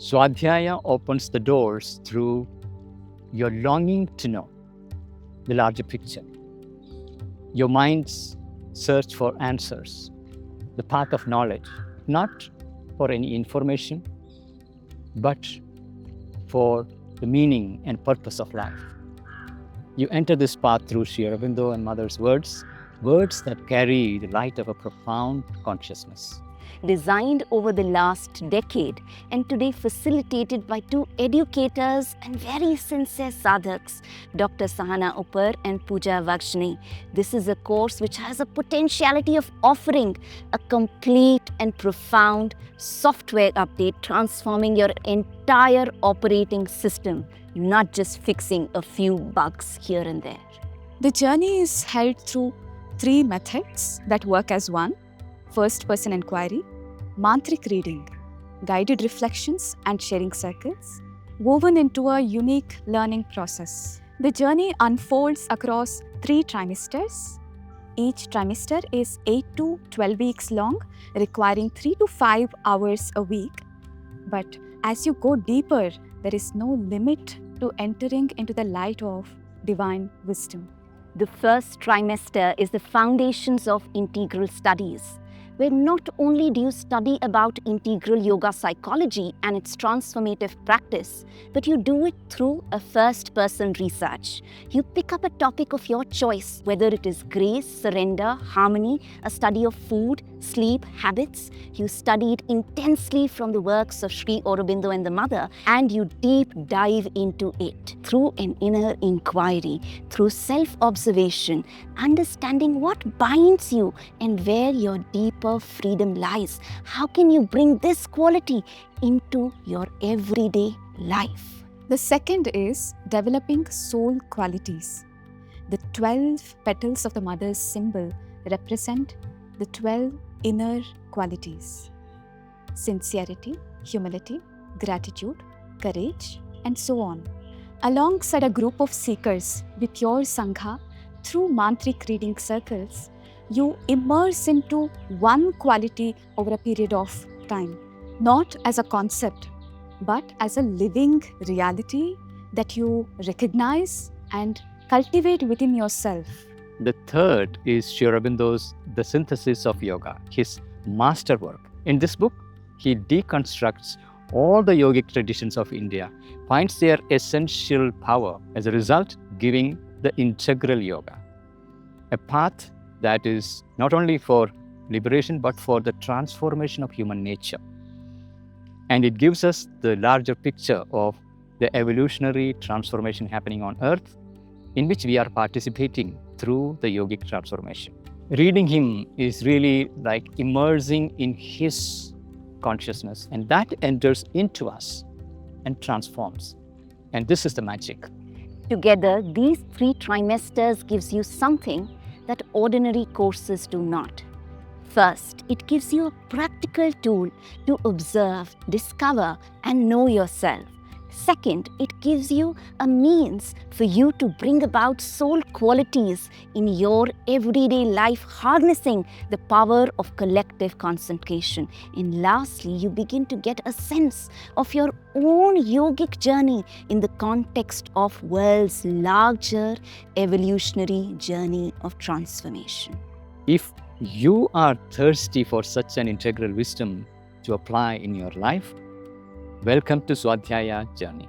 Swadhyaya opens the doors through your longing to know the larger picture, your mind's search for answers, the path of knowledge, not for any information, but for the meaning and purpose of life. You enter this path through Sri Aurobindo and Mother's words that carry the light of a profound consciousness. Designed over the last decade and today facilitated by two educators and very sincere sadhaks, Dr. Sahana Upar and Pooja Vakshni. This is a course which has a potentiality of offering a complete and profound software update, transforming your entire operating system, not just fixing a few bugs here and there. The journey is held through 3 methods that work as one: first-person inquiry, Mantric reading, guided reflections and sharing circles, woven into a unique learning process. The journey unfolds across 3 trimesters. Each trimester is 8 to 12 weeks long, requiring 3 to 5 hours a week. But as you go deeper, there is no limit to entering into the light of divine wisdom. The first trimester is the Foundations of Integral Studies, where not only do you study about integral yoga psychology and its transformative practice, but you do it through a first-person research. You pick up a topic of your choice, whether it is grace, surrender, harmony, a study of food, sleep, habits. You study it intensely from the works of Sri Aurobindo and the Mother, and you deep dive into it through an inner inquiry, through self-observation, understanding what binds you and where your deeper freedom lies. How can you bring this quality into your everyday life? The second is developing soul qualities. The 12 petals of the Mother's symbol represent the 12 inner qualities: sincerity, humility, gratitude, courage, and so on. Alongside a group of seekers with your sangha, through mantric reading circles, you immerse into one quality over a period of time, not as a concept, but as a living reality that you recognize and cultivate within yourself. The third is Sri Aurobindo's The Synthesis of Yoga, his masterwork. In this book, he deconstructs all the yogic traditions of India, finds their essential power, as a result, giving the integral yoga, a path that is not only for liberation but for the transformation of human nature. And it gives us the larger picture of the evolutionary transformation happening on earth, in which we are participating through the yogic transformation. Reading him is really like immersing in his consciousness, and that enters into us and transforms. And this is the magic. Together, these 3 trimesters gives you something that ordinary courses do not. First, it gives you a practical tool to observe, discover, and know yourself. Second, it gives you a means for you to bring about soul qualities in your everyday life, harnessing the power of collective concentration. And lastly, you begin to get a sense of your own yogic journey in the context of world's larger evolutionary journey of transformation. If you are thirsty for such an integral wisdom to apply in your life, welcome to Swadhyaya journey.